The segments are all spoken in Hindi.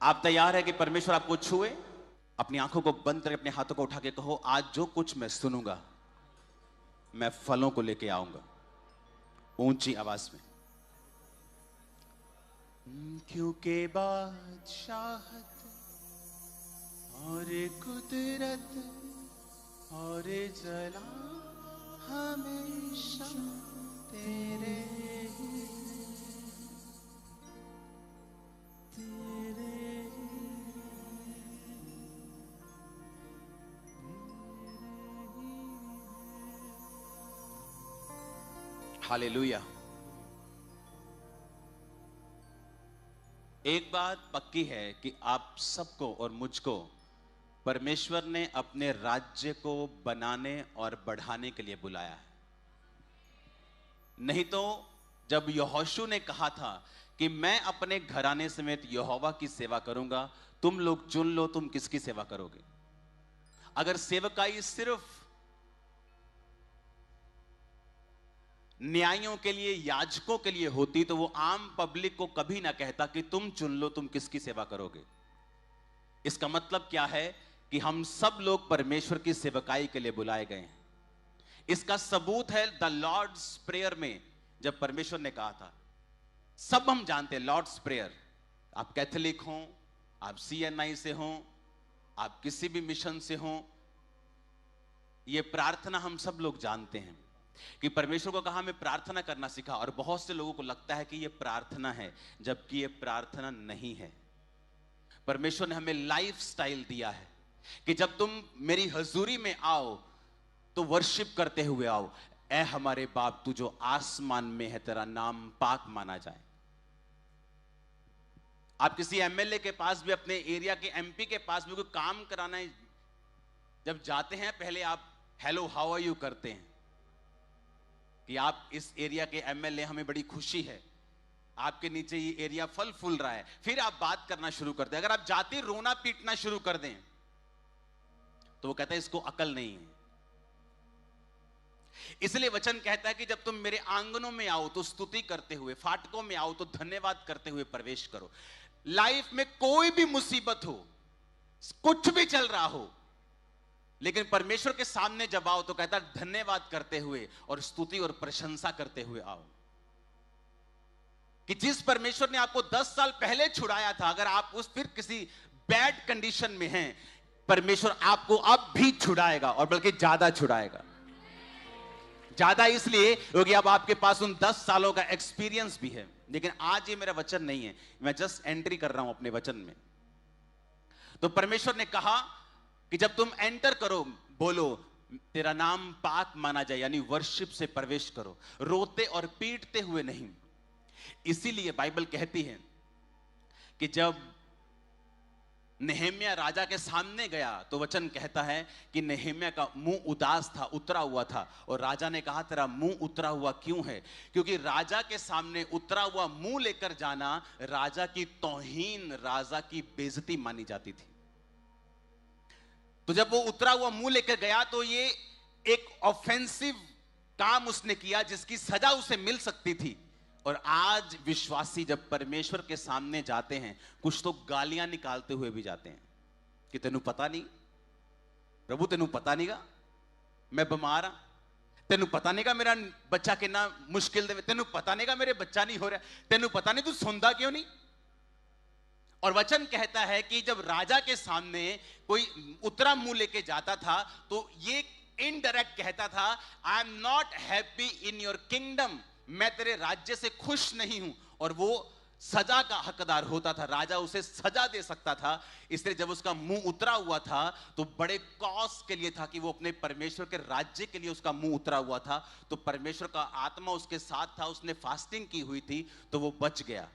आप तैयार है कि परमेश्वर आपको छुए? अपनी आंखों को बंद करके अपने हाथों को उठा के कहो, आज जो कुछ मैं सुनूंगा मैं फलों को लेके आऊंगा, ऊंची आवाज में। क्योंकि बादशाहत और कुदरत और जला हमेशा तेरे हालेलुया। एक बात पक्की है कि आप सबको और मुझको परमेश्वर ने अपने राज्य को बनाने और बढ़ाने के लिए बुलाया है। नहीं तो जब यहोशू ने कहा था कि मैं अपने घराने समेत यहोवा की सेवा करूंगा, तुम लोग चुन लो तुम किसकी सेवा करोगे। अगर सेवकाई सिर्फ न्यायों के लिए, याजकों के लिए होती तो वो आम पब्लिक को कभी ना कहता कि तुम चुन लो तुम किसकी सेवा करोगे। इसका मतलब क्या है कि हम सब लोग परमेश्वर की सेवकाई के लिए बुलाए गए हैं। इसका सबूत है द लॉर्ड्स प्रेयर में, जब परमेश्वर ने कहा था, सब हम जानते हैं लॉर्ड्स प्रेयर, आप कैथोलिक हो, आप CNI से हो, आप किसी भी मिशन से हो, यह प्रार्थना हम सब लोग जानते हैं कि परमेश्वर को कहा मैं प्रार्थना करना सीखा। और बहुत से लोगों को लगता है कि यह प्रार्थना है, जबकि यह प्रार्थना नहीं है। परमेश्वर ने हमें लाइफस्टाइल दिया है कि जब तुम मेरी हजूरी में आओ तो वर्शिप करते हुए आओ। ऐ हमारे बाप तू जो आसमान में है, तेरा नाम पाक माना जाए। आप किसी MLA के पास भी, अपने एरिया के MP के पास भी कोई काम कराना है, जब जाते हैं पहले आप हेलो हाउ आर यू करते हैं कि आप इस एरिया के MLA, हमें बड़ी खुशी है, आपके नीचे ये एरिया फल फूल रहा है। फिर आप बात करना शुरू करते हैं। अगर आप जाते रोना पीटना शुरू कर दें तो वो कहता है इसको अकल नहीं है। इसलिए वचन कहता है कि जब तुम मेरे आंगनों में आओ तो स्तुति करते हुए, फाटकों में आओ तो धन्यवाद करते हुए प्रवेश करो। लाइफ में कोई भी मुसीबत हो, कुछ भी चल रहा हो, लेकिन परमेश्वर के सामने जब आओ तो कहता है धन्यवाद करते हुए और स्तुति और प्रशंसा करते हुए आओ। कि जिस परमेश्वर ने आपको 10 साल पहले छुड़ाया था, अगर आप उस फिर किसी बैड कंडीशन में हैं, परमेश्वर आपको अब भी छुड़ाएगा और बल्कि ज्यादा छुड़ाएगा। ज्यादा इसलिए क्योंकि अब आपके पास उन 10 सालों का एक्सपीरियंस भी है। लेकिन आज ये मेरा वचन नहीं है, मैं जस्ट एंट्री कर रहा हूं अपने वचन में। तो परमेश्वर ने कहा कि जब तुम एंटर करो, बोलो तेरा नाम पाक माना जाए, यानी वर्शिप से प्रवेश करो, रोते और पीटते हुए नहीं। इसीलिए बाइबल कहती है कि जब नेहेम्या राजा के सामने गया तो वचन कहता है कि नेहेम्या का मुंह उदास था, उतरा हुआ था। और राजा ने कहा तेरा मुंह उतरा हुआ क्यों है? क्योंकि राजा के सामने उतरा हुआ मुंह लेकर जाना राजा की तौहीन, राजा की बेइज्जती मानी जाती थी। तो जब वो उतरा हुआ मुंह लेकर गया तो ये एक ऑफेंसिव काम उसने किया जिसकी सजा उसे मिल सकती थी। और आज विश्वासी जब परमेश्वर के सामने जाते हैं, कुछ तो गालियां निकालते हुए भी जाते हैं कि तेनू पता नहीं प्रभु, तेनू पता नहींगा मैं बीमार हाँ, तेनू पता नहींगा मेरा बच्चा कितना मुश्किल दे, तेनू पता नहींगा मेरे बच्चा नहीं हो रहा, तेनू पता नहीं तू सुनता क्यों नहीं। और वचन कहता है कि जब राजा के सामने कोई उतरा मुंह लेके जाता था तो ये इनडायरेक्ट कहता था I am not happy in your kingdom, मैं तेरे राज्य से खुश नहीं हूं। और वो सजा का हकदार होता था, राजा उसे सजा दे सकता था। इसलिए जब उसका मुंह उतरा हुआ था तो बड़े कॉज के लिए था कि वो अपने परमेश्वर के राज्य के लिए उसका मुंह उतरा हुआ था। तो परमेश्वर का आत्मा उसके साथ था, उसने फास्टिंग की हुई थी तो वो बच गया।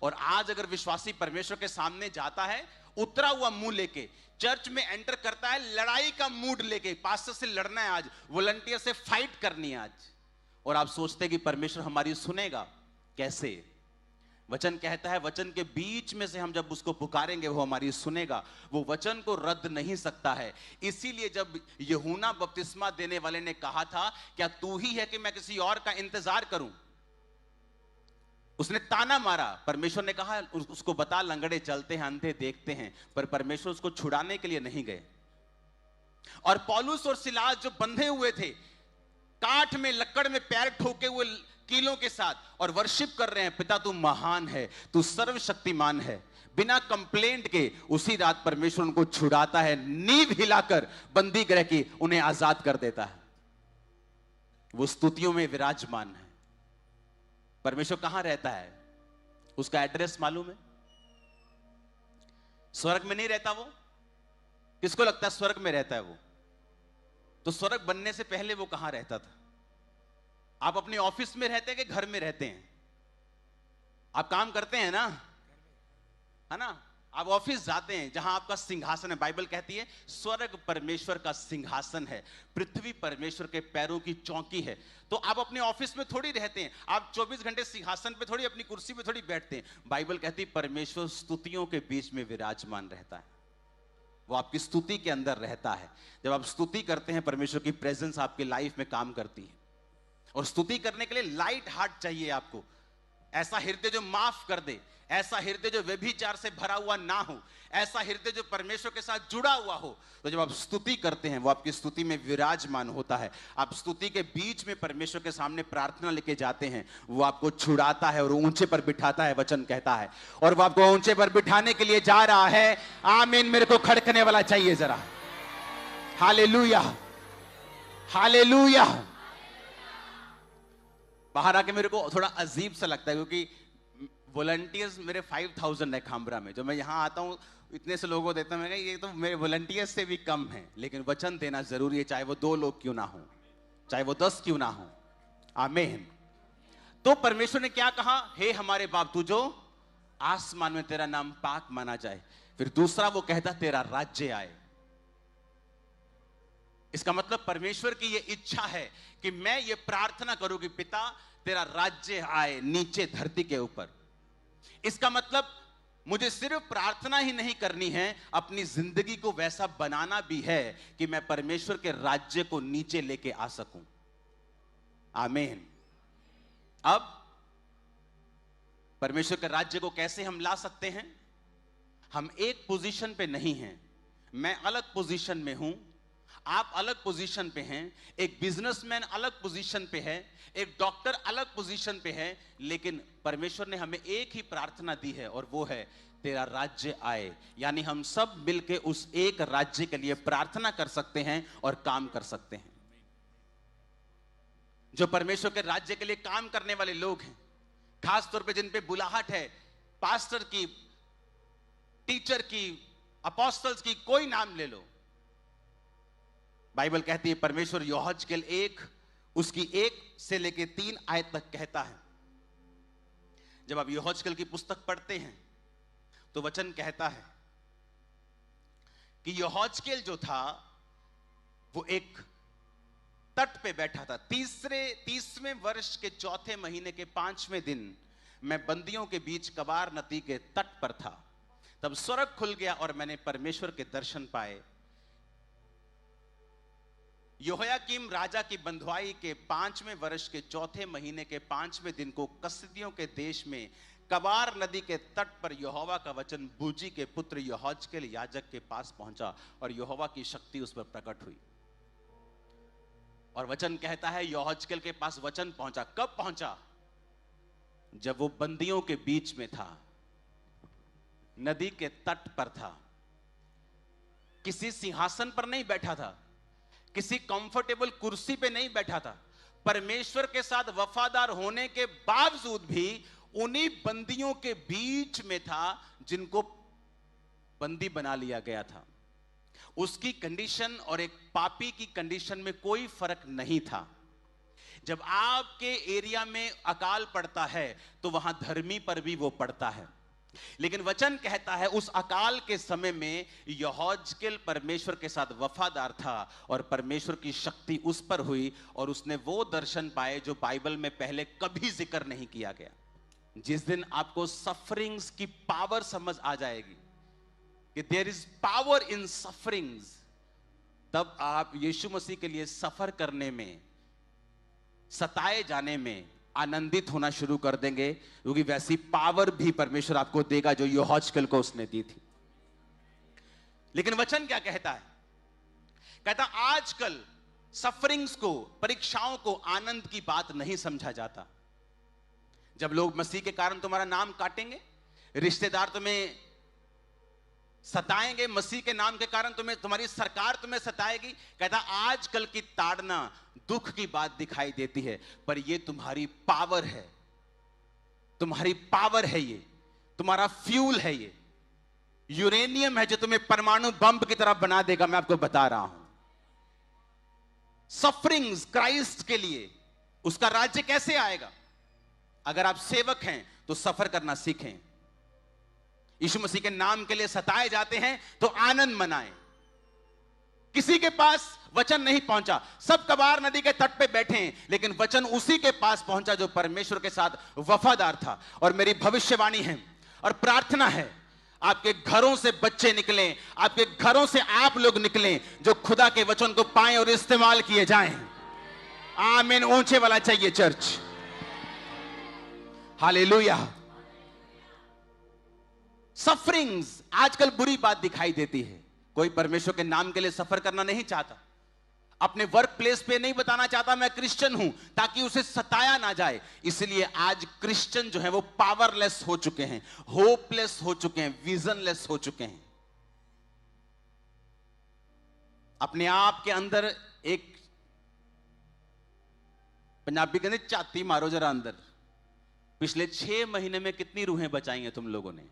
और आज अगर विश्वासी परमेश्वर के सामने जाता है उतरा हुआ मुंह लेके, चर्च में एंटर करता है लड़ाई का मूड लेके, पास्टर से लड़ना है आज, वॉलंटियर से फाइट करनी है आज, और आप सोचते हैं कि परमेश्वर हमारी सुनेगा, कैसे? वचन कहता है वचन के बीच में से हम जब उसको पुकारेंगे वो हमारी सुनेगा, वो वचन को रद्द नहीं सकता है। इसीलिए जब यूहन्ना बपतिस्मा देने वाले ने कहा था क्या तू ही है कि मैं किसी और का इंतजार करूं, उसने ताना मारा। परमेश्वर ने कहा उसको बता, लंगड़े चलते हैं, अंधे देखते हैं, पर परमेश्वर उसको छुड़ाने के लिए नहीं गए। और पौलुस और सिलास जो बंधे हुए थे, काठ में लकड़ में पैर ठोके हुए कीलों के साथ, और वर्शिप कर रहे हैं, पिता तू महान है, तू सर्वशक्तिमान है, बिना कंप्लेंट के उसी रात परमेश्वर उनको छुड़ाता है, नींव हिलाकर बंदी गृह की उन्हें आजाद कर देता है। वो स्तुतियों में विराजमान है। परमेश्वर कहां रहता है? उसका एड्रेस मालूम है? स्वर्ग में नहीं रहता वो? किसको लगता है स्वर्ग में रहता है वो? तो स्वर्ग बनने से पहले वो कहां रहता था? आप अपने ऑफिस में रहते हैं कि घर में रहते हैं? आप काम करते हैं ना, है ना? आप ऑफिस जाते हैं जहां आपका सिंहासन है। बाइबल कहती है स्वर्ग परमेश्वर का सिंहासन है, पृथ्वी परमेश्वर के पैरों की चौकी है। तो आप अपने ऑफिस में थोड़ी रहते हैं, आप 24 घंटे सिंहासन पे थोड़ी, अपनी कुर्सी पे थोड़ी बैठते हैं। बाइबल कहती है परमेश्वर स्तुतियों के बीच में विराजमान रहता है, वो आपकी स्तुति के अंदर रहता है। जब आप स्तुति करते हैं, परमेश्वर की प्रेजेंस आपकी लाइफ में काम करती है। और स्तुति करने के लिए लाइट हार्ट चाहिए आपको, ऐसा हृदय जो माफ कर दे, ऐसा हृदय जो व्यभिचार से भरा हुआ ना हो, ऐसा हृदय जो परमेश्वर के साथ जुड़ा हुआ हो। तो जब आप स्तुति करते हैं, वो आपकी स्तुति में विराजमान होता है। आप स्तुति के बीच में परमेश्वर के सामने प्रार्थना लेके जाते हैं, वो आपको छुड़ाता है और ऊंचे पर बिठाता है, वचन कहता है। और वो आपको ऊंचे पर बिठाने के लिए जा रहा है। आमीन। मेरे को खड़कने वाला चाहिए जरा। Hallelujah, hallelujah. बाहर आके मेरे को थोड़ा अजीब सा लगता है, क्योंकि वॉलंटियर्स मेरे 5000 है खामरा में। जो मैं यहां आता हूं, इतने से लोगों को देता हूं, मैं ये तो मेरे वॉलंटियर्स से भी कम है। लेकिन वचन देना जरूरी है, चाहे वो 2 लोग क्यों ना हो, चाहे वो 10 क्यों ना हो। आमीन। तो परमेश्वर ने क्या कहा? हे हमारे बाप, तू जो आसमान में, तेरा नाम पाक माना जाए। फिर दूसरा वो कहता तेरा राज्य आए। इसका मतलब परमेश्वर की ये इच्छा है कि मैं ये प्रार्थना करूं कि पिता तेरा राज्य आए नीचे धरती के ऊपर। इसका मतलब मुझे सिर्फ प्रार्थना ही नहीं करनी है, अपनी जिंदगी को वैसा बनाना भी है कि मैं परमेश्वर के राज्य को नीचे लेके आ सकूं। आमीन। अब परमेश्वर के राज्य को कैसे हम ला सकते हैं? हम एक पोजीशन पे नहीं हैं। मैं अलग पोजीशन में हूं, आप अलग पोजीशन पे हैं, एक बिजनेसमैन अलग पोजीशन पे है, एक डॉक्टर अलग पोजीशन पे है। लेकिन परमेश्वर ने हमें एक ही प्रार्थना दी है, और वो है तेरा राज्य आए। यानी हम सब मिलके उस एक राज्य के लिए प्रार्थना कर सकते हैं और काम कर सकते हैं। जो परमेश्वर के राज्य के लिए काम करने वाले लोग हैं, खास तौर पे जिन पे बुलाहट है, पास्टर की, टीचर की, अपोस्टल्स की, कोई नाम ले लो। बाइबल कहती है, परमेश्वर यहोजकेल 1 उसकी 1 से लेके 3 आयत तक कहता है। जब आप यहोजकेल की पुस्तक पढ़ते हैं तो वचन कहता है कि यहोजकेल जो था वो एक तट पे बैठा था। 30वें वर्ष के 4थे महीने के 5वें दिन मैं बंदियों के बीच कबार नदी के तट पर था। तब स्वर्ग खुल गया और मैंने परमेश्वर के दर्शन पाए। यहोयाकीम राजा की बंधुआई के 5वें वर्ष के 4थे महीने के 5वें दिन को कसदियों के देश में कबार नदी के तट पर यहोवा का वचन बूजी के पुत्र यहोजकेल याजक के पास पहुंचा, और यहोवा की शक्ति उस पर प्रकट हुई। और वचन कहता है यहोजकेल के पास वचन पहुंचा। कब पहुंचा? जब वो बंदियों के बीच में था, नदी के तट पर था, किसी सिंहासन पर नहीं बैठा था, किसी कंफर्टेबल कुर्सी पे नहीं बैठा था। परमेश्वर के साथ वफादार होने के बावजूद भी उन्हीं बंदियों के बीच में था जिनको बंदी बना लिया गया था। उसकी कंडीशन और एक पापी की कंडीशन में कोई फर्क नहीं था। जब आपके एरिया में अकाल पड़ता है तो वहां धर्मी पर भी वो पड़ता है। लेकिन वचन कहता है उस अकाल के समय में यहोजकेल परमेश्वर के साथ वफादार था, और परमेश्वर की शक्ति उस पर हुई, और उसने वो दर्शन पाए जो बाइबल में पहले कभी जिक्र नहीं किया गया। जिस दिन आपको सफरिंग्स की पावर समझ आ जाएगी कि there is power in sufferings, तब आप यीशु मसीह के लिए सफर करने में, सताए जाने में आनंदित होना शुरू कर देंगे, क्योंकि वैसी पावर भी परमेश्वर आपको देगा जो यहोशकल को उसने दी थी। लेकिन वचन क्या कहता है? कहता आजकल सफरिंग्स को, परीक्षाओं को आनंद की बात नहीं समझा जाता। जब लोग मसीह के कारण तुम्हारा नाम काटेंगे, रिश्तेदार तुम्हें सताएंगे, मसीह के नाम के कारण तुम्हारी सरकार तुम्हें सताएगी, कहता आजकल की ताड़ना दुख की बात दिखाई देती है, पर यह तुम्हारी पावर है, तुम्हारी पावर है, ये तुम्हारा फ्यूल है, ये यूरेनियम है जो तुम्हें परमाणु बम की तरह बना देगा। मैं आपको बता रहा हूं, सफरिंग्स क्राइस्ट के लिए, उसका राज्य कैसे आएगा? अगर आप सेवक हैं तो सफर करना सीखें। यीशु मसीह के नाम के लिए सताए जाते हैं तो आनंद मनाएं। किसी के पास वचन नहीं पहुंचा, सब कबार नदी के तट पे बैठे हैं, लेकिन वचन उसी के पास पहुंचा जो परमेश्वर के साथ वफादार था। और मेरी भविष्यवाणी है और प्रार्थना है, आपके घरों से बच्चे निकलें, आपके घरों से आप लोग निकलें जो खुदा के वचन को पाएं और इस्तेमाल किए जाएं। आमीन। ऊंचे वाला चाहिए चर्च। हालेलुया। सफरिंग्स आजकल बुरी बात दिखाई देती है। कोई परमेश्वर के नाम के लिए सफर करना नहीं चाहता, अपने वर्क प्लेस पे नहीं बताना चाहता मैं क्रिश्चियन हूं, ताकि उसे सताया ना जाए। इसलिए आज क्रिश्चियन जो है वो पावरलेस हो चुके हैं, होपलेस हो चुके हैं, विजनलेस हो चुके हैं। अपने आप के अंदर एक, पंजाबी कहते चाती मारो जरा अंदर। पिछले 6 महीने में कितनी रूहें बचाई हैं तुम लोगों ने?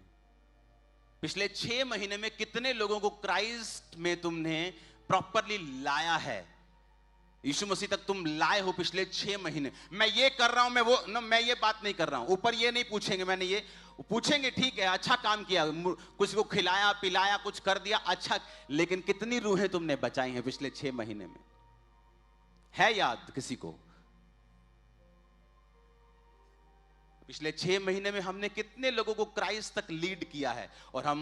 पिछले 6 महीने में कितने लोगों को क्राइस्ट में तुमने प्रॉपरली लाया है? यीशु मसीह तक तुम लाए हो पिछले 6 महीने। मैं ये कर रहा हूं, मैं वो न, मैं ये बात नहीं कर रहा हूं। ऊपर ये नहीं पूछेंगे, मैंने ये पूछेंगे ठीक है अच्छा काम किया, कुछ को खिलाया पिलाया, कुछ कर दिया, अच्छा, लेकिन कितनी रूहें तुमने बचाई हैं पिछले 6 महीने में? है याद किसी को? पिछले 6 महीने में हमने कितने लोगों को क्राइस्ट तक लीड किया है? और हम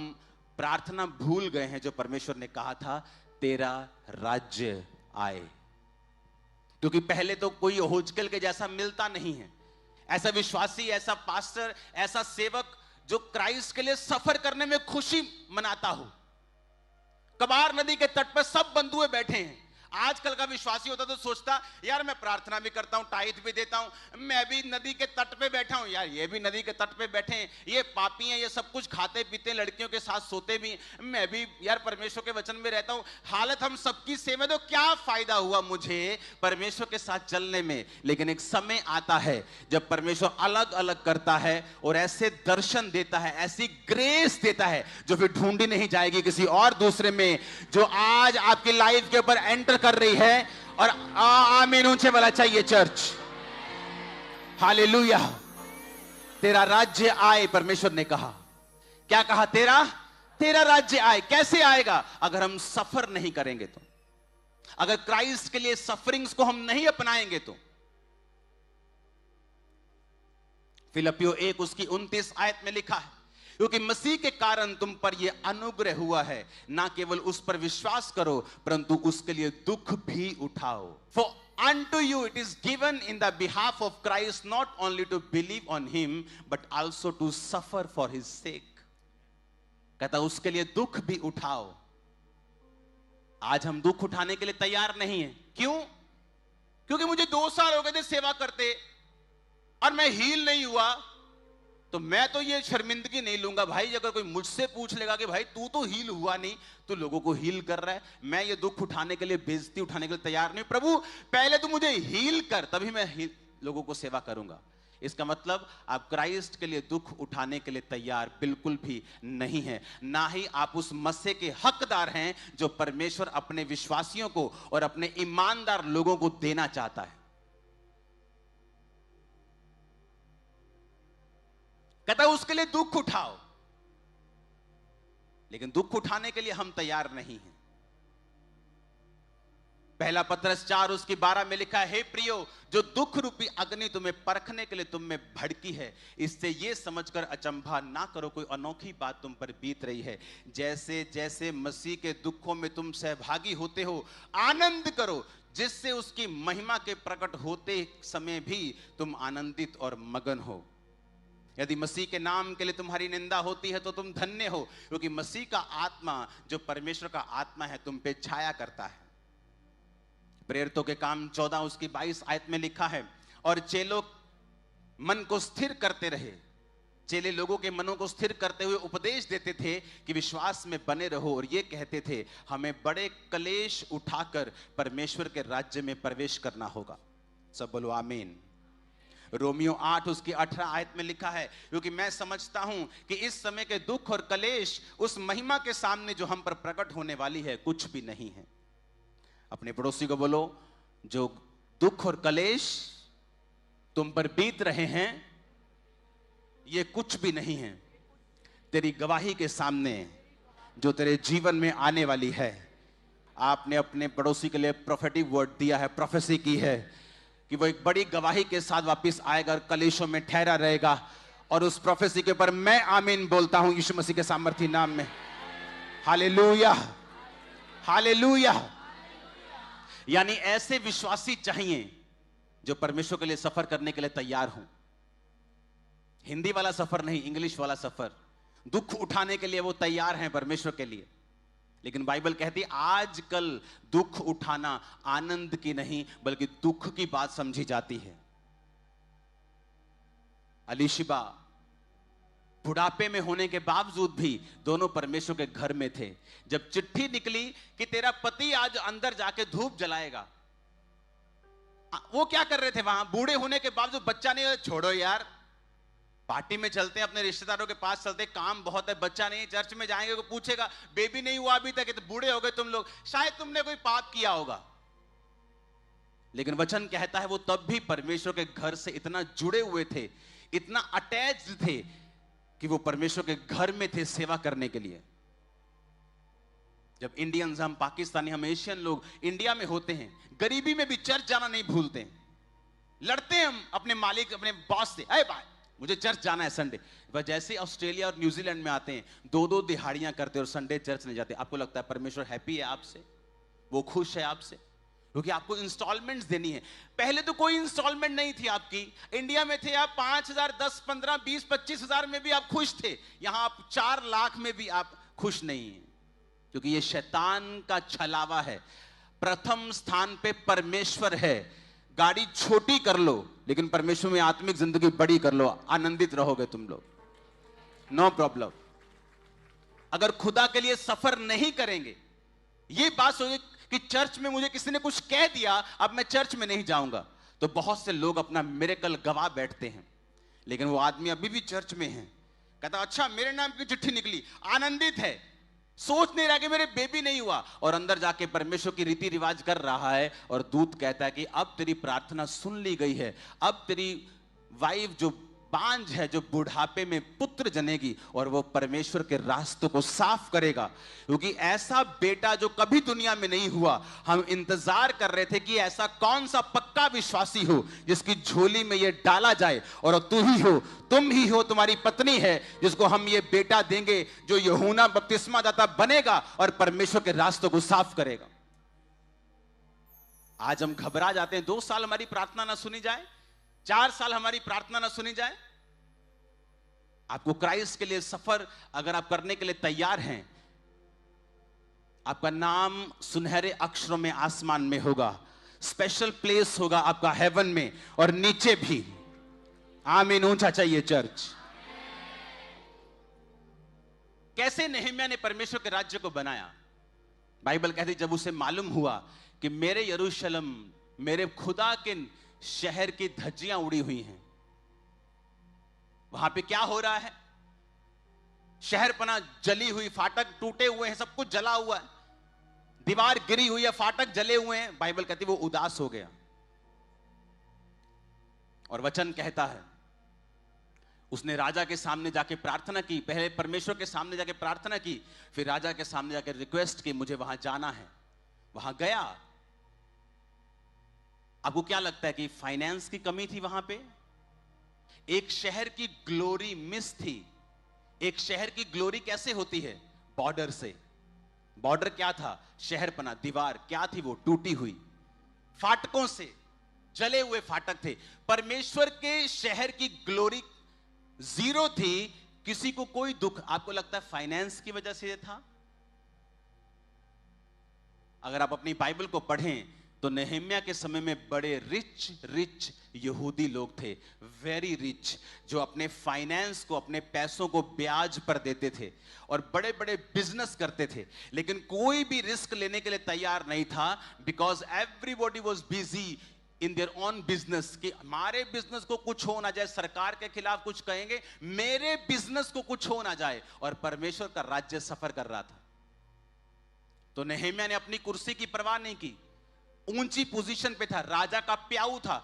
प्रार्थना भूल गए हैं जो परमेश्वर ने कहा था तेरा राज्य आए। क्योंकि पहले तो कोई यहोशकल के जैसा मिलता नहीं है, ऐसा विश्वासी, ऐसा पास्टर, ऐसा सेवक जो क्राइस्ट के लिए सफर करने में खुशी मनाता हो। कबार नदी के तट पर सब बंधुए बैठे हैं। आजकल का विश्वासी होता तो सोचता यार मैं प्रार्थना भी करता हूं, टाइट भी देता हूं, मैं भी नदी के तट पे बैठा हूं, यार ये भी नदी के तट पे बैठे हैं, ये पापी हैं, ये सब कुछ खाते पीते, लड़कियों के साथ सोते भी, मैं भी यार परमेश्वर के वचन में रहता हूं। हालत हम सबकी सेम है, तो क्या फायदा हुआ मुझे परमेश्वर के साथ चलने में? लेकिन एक समय आता है जब परमेश्वर अलग अलग करता है और ऐसे दर्शन देता है, ऐसी ग्रेस देता है जो फिर ढूंढी नहीं जाएगी किसी और दूसरे में, जो आज आपकी लाइफ के ऊपर एंटर कर रही है। और आमीन ऊंचे वाला चाहिए चर्च। हालेलुया। तेरा राज्य आए, परमेश्वर ने कहा। क्या कहा? तेरा राज्य आए। कैसे आएगा? अगर हम सफर नहीं करेंगे तो, अगर क्राइस्ट के लिए सफरिंग्स को हम नहीं अपनाएंगे तो। फिलिपियों 1 उसकी 29 आयत में लिखा है, क्योंकि मसीह के कारण तुम पर यह अनुग्रह हुआ है, ना केवल उस पर विश्वास करो परंतु उसके लिए दुख भी उठाओ। For unto you it is given in the behalf of Christ not only to believe on him but also to suffer for his sake। कहता उसके लिए दुख भी उठाओ। आज हम दुख उठाने के लिए तैयार नहीं है। क्यों? क्योंकि मुझे 2 साल हो गए थे सेवा करते और मैं हील नहीं हुआ, तो मैं तो ये शर्मिंदगी नहीं लूंगा भाई। अगर कोई मुझसे पूछ लेगा कि भाई तू तो हील हुआ नहीं, तो लोगों को हील कर रहा है, मैं ये दुख उठाने के लिए, बेइज्जती उठाने के लिए तैयार नहीं। प्रभु पहले तू मुझे हील कर, तभी मैं लोगों को सेवा करूंगा। इसका मतलब आप क्राइस्ट के लिए दुख उठाने के लिए तैयार बिल्कुल भी नहीं है, ना ही आप उस मस्से के हकदार हैं जो परमेश्वर अपने विश्वासियों को और अपने ईमानदार लोगों को देना चाहता है। कहता उसके लिए दुख उठाओ, लेकिन दुख उठाने के लिए हम तैयार नहीं हैं। पहला पतरस 4 उसकी 12 में लिखा है, हे प्रियो, जो दुख रूपी अग्नि तुम्हें परखने के लिए तुम में भड़की है, इससे ये समझकर अचंभा ना करो कोई अनोखी बात तुम पर बीत रही है। जैसे जैसे मसीह के दुखों में तुम सहभागी होते हो, आनंद करो, जिससे उसकी महिमा के प्रकट होते समय भी तुम आनंदित और मगन हो। यदि मसीह के नाम के लिए तुम्हारी निंदा होती है तो तुम धन्य हो, क्योंकि मसीह का आत्मा जो परमेश्वर का आत्मा है तुम पे छाया करता है। प्रेरितों के काम 14 उसकी 22 आयत में लिखा है, और चेलों मन को स्थिर करते रहे। चेले लोगों के मनों को स्थिर करते हुए उपदेश देते थे कि विश्वास में बने रहो, और ये कहते थे हमें बड़े क्लेश उठाकर परमेश्वर के राज्य में प्रवेश करना होगा। सब बोलो आमीन। रोमियो 8 उसकी 18 आयत में लिखा है, क्योंकि मैं समझता हूं कि इस समय के दुख और क्लेश उस महिमा के सामने जो हम पर प्रकट होने वाली है कुछ भी नहीं है। अपने पड़ोसी को बोलो, जो दुख और क्लेश तुम पर बीत रहे हैं ये कुछ भी नहीं है तेरी गवाही के सामने जो तेरे जीवन में आने वाली है। आपने अपने पड़ोसी के लिए प्रोफेटिक वर्ड दिया है, प्रोफेसी की है कि वो एक बड़ी गवाही के साथ वापस आएगा और कलेशों में ठहरा रहेगा, और उस प्रोफेसी के ऊपर मैं आमीन बोलता हूं यीशु मसीह के सामर्थी नाम में। Hallelujah, hallelujah. यानी ऐसे विश्वासी चाहिए जो परमेश्वर के लिए सफर करने के लिए तैयार हों। हिंदी वाला सफर नहीं, इंग्लिश वाला सफर। दुख उठाने के लिए वो तैयार हैं परमेश्वर के लिए। लेकिन बाइबल कहती है आजकल दुख उठाना आनंद की नहीं बल्कि दुख की बात समझी जाती है। अलीशिबा बुढ़ापे में होने के बावजूद भी दोनों परमेश्वर के घर में थे। जब चिट्ठी निकली कि तेरा पति आज अंदर जाके धूप जलाएगा, वो क्या कर रहे थे वहां? बूढ़े होने के बावजूद बच्चा नहीं, छोड़ो यार, पार्टी में चलते हैं, अपने रिश्तेदारों के पास चलते, काम बहुत है, बच्चा नहीं, चर्च में जाएंगे, कोई पूछेगा बेबी नहीं हुआ अभी तक, तो बूढ़े हो गए तुम लोग, शायद तुमने कोई पाप किया होगा। लेकिन वचन कहता है वो तब भी परमेश्वर के घर से इतना जुड़े हुए थे, इतना अटैच्ड थे कि वो परमेश्वर के घर में थे सेवा करने के लिए। जब इंडियंस, हम पाकिस्तानी, हम एशियन लोग इंडिया में होते हैं, गरीबी में भी चर्च जाना नहीं भूलते, लड़ते हैं हम अपने मालिक, अपने बॉस से, अरे भाई मुझे चर्च जाना है संडे। वह जैसे ऑस्ट्रेलिया और न्यूजीलैंड में आते हैं, 2-2 दिहाड़ियां करते और संडे चर्च नहीं जाते। आपको लगता है परमेश्वर हैप्पी है आपसे, वो खुश है आपसे, क्योंकि आपको इंस्टॉलमेंट्स देनी है। पहले तो कोई इंस्टॉलमेंट नहीं थी आपकी। इंडिया में थे आप 5,000, 10, 15, 20, 25,000 में भी आप खुश थे। यहां आप 4 लाख में भी आप खुश नहीं हैं, क्योंकि ये शैतान का छलावा है। प्रथम स्थान पे परमेश्वर है। गाड़ी छोटी कर लो लेकिन परमेश्वर में आत्मिक जिंदगी बड़ी कर लो, आनंदित रहोगे तुम लोग, नो प्रॉब्लम। अगर खुदा के लिए सफर नहीं करेंगे, ये बात सोचिए कि चर्च में मुझे किसी ने कुछ कह दिया, अब मैं चर्च में नहीं जाऊंगा, तो बहुत से लोग अपना मिरेकल गवा बैठते हैं। लेकिन वो आदमी अभी भी चर्च में है, कहता अच्छा मेरे नाम की चिट्ठी निकली, आनंदित है, सोच नहीं रहा कि मेरे बेबी नहीं हुआ, और अंदर जाके परमेश्वर की रीति रिवाज कर रहा है। और दूत कहता है कि अब तेरी प्रार्थना सुन ली गई है, अब तेरी वाइफ जो बांझ है, जो बुढ़ापे में पुत्र जनेगी, और वो परमेश्वर के रास्तों को साफ करेगा। क्योंकि ऐसा बेटा जो कभी दुनिया में नहीं हुआ, हम इंतजार कर रहे थे कि ऐसा कौन सा पक्का विश्वासी हो जिसकी झोली में ये डाला जाए, और तू ही हो, तुम ही हो, तुम्हारी पत्नी है, जिसको हम ये बेटा देंगे जो यूहन्ना बपतिस्मा दाता बनेगा और परमेश्वर के रास्तों को साफ करेगा। आज हम घबरा जाते हैं, 2 साल हमारी प्रार्थना ना सुनी जाए, 4 साल हमारी प्रार्थना ना सुनी जाए। आपको क्राइस्ट के लिए सफर अगर आप करने के लिए तैयार हैं, आपका नाम सुनहरे अक्षरों में आसमान में होगा, स्पेशल प्लेस होगा आपका हेवन में और नीचे भी। आमीन, ऊंचा चाहिए चर्च। कैसे नेहम्याह ने परमेश्वर के राज्य को बनाया? बाइबल कहती जब उसे मालूम हुआ कि मेरे यरूशलेम, मेरे खुदा के शहर की धज्जियां उड़ी हुई हैं, वहां पे क्या हो रहा है, शहर पना जली हुई, फाटक टूटे हुए हैं, सब कुछ जला हुआ है, दीवार गिरी हुई है, फाटक जले हुए हैं। बाइबल कहती वो उदास हो गया, और वचन कहता है उसने राजा के सामने जाके प्रार्थना की। पहले परमेश्वर के सामने जाके प्रार्थना की, फिर राजा के सामने जाके रिक्वेस्ट की मुझे वहां जाना है। वहां गया, आपको क्या लगता है कि फाइनेंस की कमी थी वहां पे? एक शहर की ग्लोरी मिस थी। एक शहर की ग्लोरी कैसे होती है? बॉर्डर से। बॉर्डर क्या था? शहरपना। दीवार क्या थी? वो टूटी हुई। फाटकों से, जले हुए फाटक थे। परमेश्वर के शहर की ग्लोरी जीरो थी। किसी को कोई दुख, आपको लगता है फाइनेंस की वजह से था? अगर आप अपनी बाइबल को पढ़ें तो नेहेम्या के समय में बड़े रिच यहूदी लोग थे, वेरी रिच, जो अपने फाइनेंस को, अपने पैसों को ब्याज पर देते थे और बड़े बड़े बिजनेस करते थे, लेकिन कोई भी रिस्क लेने के लिए तैयार नहीं था, because everybody was busy in their own business, कि हमारे बिजनेस को कुछ हो ना जाए, सरकार के खिलाफ कुछ कहेंगे, मेरे बिजनेस को कुछ हो ना जाए। और परमेश्वर का राज्य सफर कर रहा था। तो नेहेम्या ने अपनी कुर्सी की परवाह नहीं की, ऊंची पोजीशन पे था, राजा का प्याऊ था।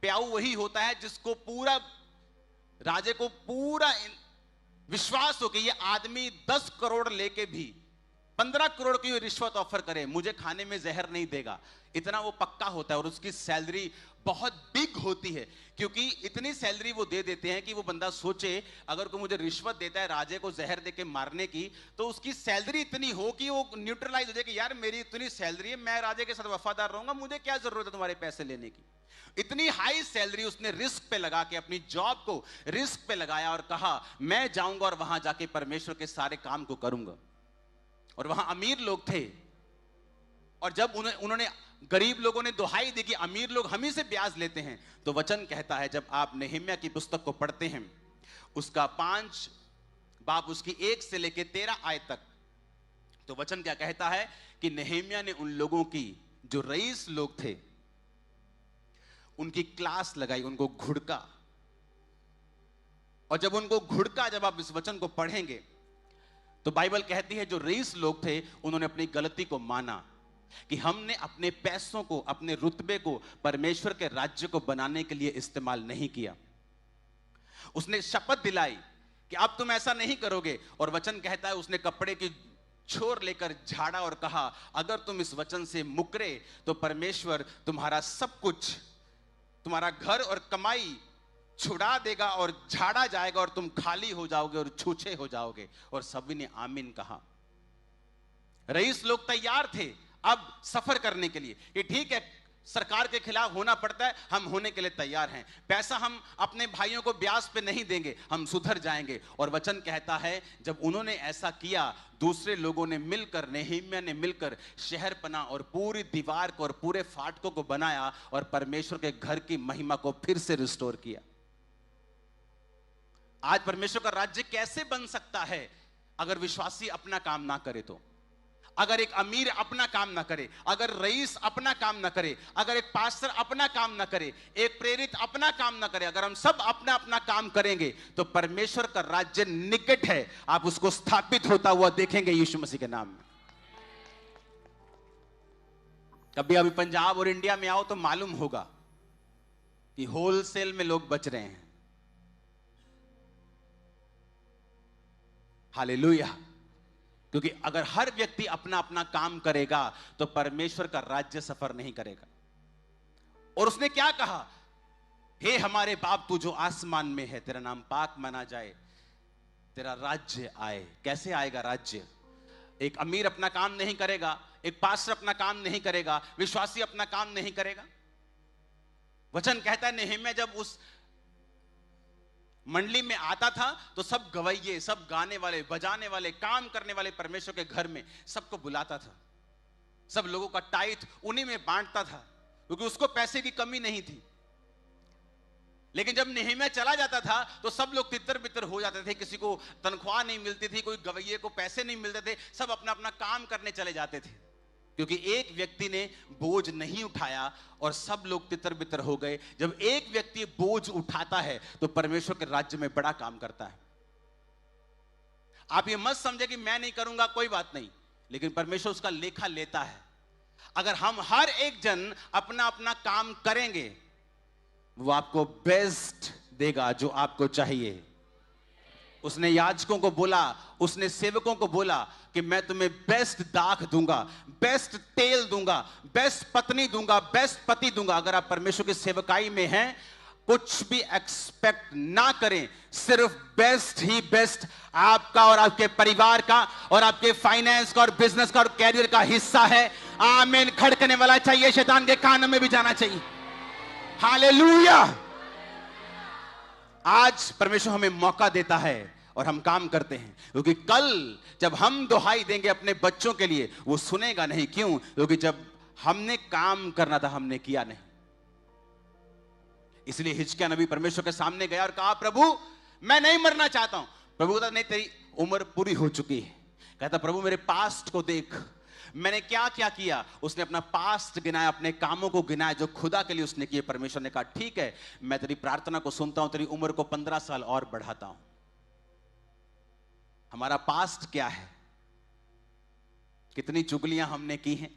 प्याऊ वही होता है जिसको पूरा, राजे को पूरा विश्वास हो कि ये आदमी 10 करोड़ लेके भी 15 करोड़ की रिश्वत ऑफर करे, मुझे खाने में जहर नहीं देगा, इतना वो पक्का होता है। और उसकी सैलरी बहुत बिग होती है, क्योंकि इतनी सैलरी वो दे देते हैं कि वो बंदा सोचे अगर कोई मुझे रिश्वत देता है राजे को जहर देके मारने की, तो उसकी सैलरी इतनी हो कि वो न्यूट्रलाइज हो जाए कि यार मेरी इतनी सैलरी है, मैं राजे के साथ वफादार रहूंगा, मुझे क्या जरूरत है तुम्हारे पैसे लेने की। इतनी हाई सैलरी उसने रिस्क पे लगा के, अपनी जॉब को रिस्क पे लगाया और कहा मैं जाऊंगा और वहां जाके परमेश्वर के सारे काम को करूंगा। और वहां अमीर लोग थे, और जब उन्होंने गरीब लोगों ने दुहाई दी कि अमीर लोग हम ही से ब्याज लेते हैं, तो वचन कहता है, जब आप नेहेम्या की पुस्तक को पढ़ते हैं, उसका 5 बाब उसकी 1 से लेके 13 आयत तक, तो वचन क्या कहता है कि नेहेम्या ने उन लोगों की, जो रईस लोग थे, उनकी क्लास लगाई, उनको घुड़का। और जब उनको घुड़का, जब आप इस वचन को पढ़ेंगे तो बाइबल कहती है जो रईस लोग थे उन्होंने अपनी गलती को माना कि हमने अपने पैसों को, अपने रुतबे को परमेश्वर के राज्य को बनाने के लिए इस्तेमाल नहीं किया। उसने शपथ दिलाई कि अब तुम ऐसा नहीं करोगे, और वचन कहता है उसने कपड़े की छोर लेकर झाड़ा और कहा अगर तुम इस वचन से मुकरे तो परमेश्वर तुम्हारा सब कुछ, तुम्हारा घर और कमाई छुड़ा देगा और झाड़ा जाएगा और तुम खाली हो जाओगे और छूछे हो जाओगे। और सभी ने आमीन कहा। रईस लोग तैयार थे अब सफर करने के लिए कि ठीक है, सरकार के खिलाफ होना पड़ता है, हम होने के लिए तैयार हैं, पैसा हम अपने भाइयों को ब्याज पे नहीं देंगे, हम सुधर जाएंगे। और वचन कहता है जब उन्होंने ऐसा किया, दूसरे लोगों ने मिलकर, नेहेम्या ने मिलकर शहरपना और पूरी दीवार को और पूरे फाटकों को बनाया और परमेश्वर के घर की महिमा को फिर से रिस्टोर किया। आज परमेश्वर का राज्य कैसे बन सकता है अगर विश्वासी अपना काम ना करे? तो अगर एक अमीर अपना काम ना करे, अगर रईस अपना काम ना करे, अगर एक पास्टर अपना काम ना करे, एक प्रेरित अपना काम ना करे, अगर हम सब अपना अपना काम करेंगे तो परमेश्वर का राज्य निकट है, आप उसको स्थापित होता हुआ देखेंगे यीशु मसीह के नाम में। कभी अभी पंजाब और इंडिया में आओ तो मालूम होगा कि होलसेल में लोग बच रहे हैं। हालेलुया। क्योंकि अगर हर व्यक्ति अपना अपना काम करेगा तो परमेश्वर का राज्य सफर नहीं करेगा। और उसने क्या कहा? हे हमारे बाप तू जो आसमान में है, तेरा नाम पाक माना जाए, तेरा राज्य आए। कैसे आएगा राज्य? एक अमीर अपना काम नहीं करेगा, एक पास्टर अपना काम नहीं करेगा, विश्वासी अपना काम नहीं करेगा। वचन कहता है नेहेम्या जब उस मंडली में आता था तो सब गवैये, सब गाने वाले, बजाने वाले, काम करने वाले परमेश्वर के घर में सबको बुलाता था, सब लोगों का टाइट उन्हीं में बांटता था, क्योंकि उसको पैसे की कमी नहीं थी। लेकिन जब नेहेम्या चला जाता था तो सब लोग तितर बितर हो जाते थे, किसी को तनख्वाह नहीं मिलती थी, कोई गवैये को पैसे नहीं मिलते थे, सब अपना अपना काम करने चले जाते थे, क्योंकि एक व्यक्ति ने बोझ नहीं उठाया और सब लोग तितर बितर हो गए। जब एक व्यक्ति बोझ उठाता है तो परमेश्वर के राज्य में बड़ा काम करता है। आप ये मत समझे कि मैं नहीं करूंगा, कोई बात नहीं, लेकिन परमेश्वर उसका लेखा लेता है। अगर हम हर एक जन अपना अपना काम करेंगे, वो आपको बेस्ट देगा जो आपको चाहिए। उसने याजकों को बोला, उसने सेवकों को बोला कि मैं तुम्हें बेस्ट दाख दूंगा, बेस्ट तेल दूंगा, बेस्ट पत्नी दूंगा, बेस्ट पति दूंगा। अगर आप परमेश्वर की सेवकाई में हैं, कुछ भी एक्सपेक्ट ना करें, सिर्फ बेस्ट ही बेस्ट आपका और आपके परिवार का और आपके फाइनेंस का और बिजनेस का और कैरियर का हिस्सा है। आमीन खड़कने वाला चाहिए, शैतान के कानों में भी जाना चाहिए। हालेलुया। आज परमेश्वर हमें मौका देता है और हम काम करते हैं, क्योंकि कल जब हम दुहाई देंगे अपने बच्चों के लिए, वो सुनेगा नहीं। क्यों? क्योंकि जब हमने काम करना था, हमने किया नहीं। इसलिए हिजकिय्याह नबी परमेश्वर के सामने गया और कहा, प्रभु मैं नहीं मरना चाहता हूं। प्रभु कहता, नहीं, तेरी उम्र पूरी हो चुकी है। कहता, प्रभु मेरे पास्ट को देख, मैंने क्या क्या किया। उसने अपना पास्ट गिनाया, अपने कामों को गिनाया जो खुदा के लिए उसने किए। परमेश्वर ने कहा, ठीक है, मैं तेरी प्रार्थना को सुनता हूं, तेरी उम्र को 15 साल और बढ़ाता हूं। हमारा पास्ट क्या है? कितनी चुगलियां हमने की हैं,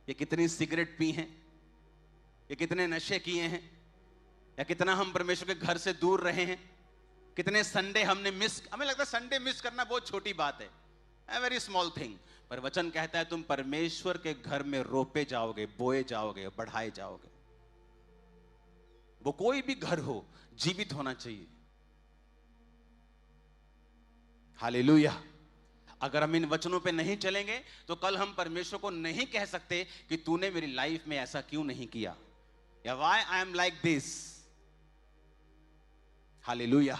ये कितनी सिगरेट पी हैं, ये कितने नशे किए हैं, या कितना हम परमेश्वर के घर से दूर रहे हैं, कितने संडे हमने मिस। हमें लगता है संडे मिस करना बहुत छोटी बात है, ए वेरी स्मॉल थिंग। पर वचन कहता है तुम परमेश्वर के घर में रोपे जाओगे, बोए जाओगे, बढ़ाए जाओगे। वो कोई भी घर हो, जीवित होना चाहिए। हालेलुया। अगर हम इन वचनों पे नहीं चलेंगे तो कल हम परमेश्वर को नहीं कह सकते कि तूने मेरी लाइफ में ऐसा क्यों नहीं किया, या why I am like this. Hallelujah.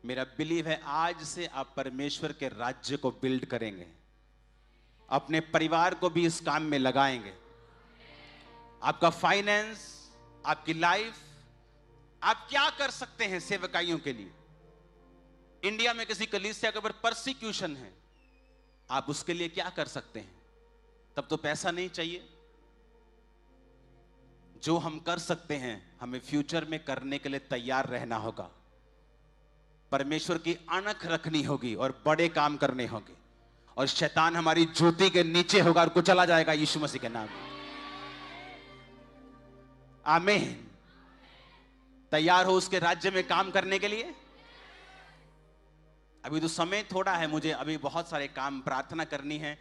मेरा बिलीव है आज से आप परमेश्वर के राज्य को बिल्ड करेंगे, अपने परिवार को भी इस काम में लगाएंगे। आपका फाइनेंस, आपकी लाइफ, आप क्या कर सकते हैं सेवकाइयों के लिए। इंडिया में किसी कलीसिया के ऊपर परसिक्यूशन है, आप उसके लिए क्या कर सकते हैं? तब तो पैसा नहीं चाहिए। जो हम कर सकते हैं, हमें फ्यूचर में करने के लिए तैयार रहना होगा। परमेश्वर की अणख रखनी होगी और बड़े काम करने होंगे, और शैतान हमारी जूती के नीचे होगा और कुचला जाएगा यीशु मसीह के नाम में। आमीन। तैयार हो उसके राज्य में काम करने के लिए? अभी तो समय थोड़ा है, मुझे अभी बहुत सारे काम प्रार्थना करनी है।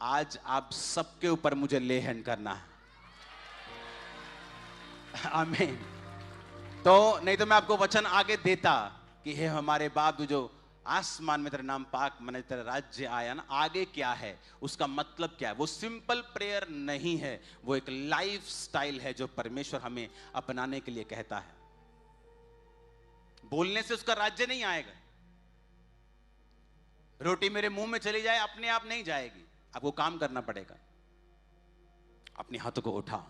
आज आप सबके ऊपर मुझे ले हैंड करना है। आमीन। तो नहीं तो मैं आपको वचन आगे देता कि हे हमारे बाप जो आसमान में तेरा नाम पाक माने, तेरा राज्य आया ना। आगे क्या है, उसका मतलब क्या है? वो सिंपल प्रेयर नहीं है, वो एक लाइफ स्टाइल है जो परमेश्वर हमें अपनाने के लिए कहता है। बोलने से उसका राज्य नहीं आएगा। रोटी मेरे मुंह में चली जाए अपने आप नहीं जाएगी, आपको काम करना पड़ेगा। अपने हाथों को उठाओ,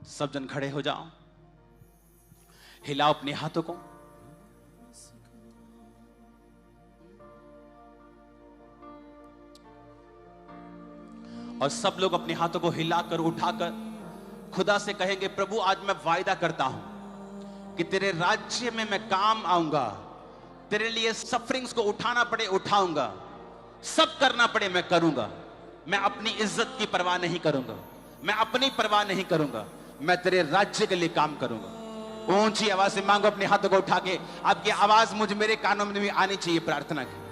सब जन खड़े हो जाओ, हिलाओ अपने हाथों को। और सब लोग अपने हाथों को हिलाकर उठाकर खुदा से कहेंगे, प्रभु आज मैं वायदा करता हूं कि तेरे राज्य में मैं काम आऊंगा। तेरे लिए सफरिंग्स को उठाना पड़े उठाऊंगा, सब करना पड़े मैं करूंगा। मैं अपनी इज्जत की परवाह नहीं करूंगा, मैं अपनी परवाह नहीं करूंगा, मैं तेरे राज्य के लिए काम करूंगा। ऊंची आवाज से मांगो, अपने हाथों को उठा के। आपकी आवाज मुझे मेरे कानों में भी आनी चाहिए प्रार्थना की।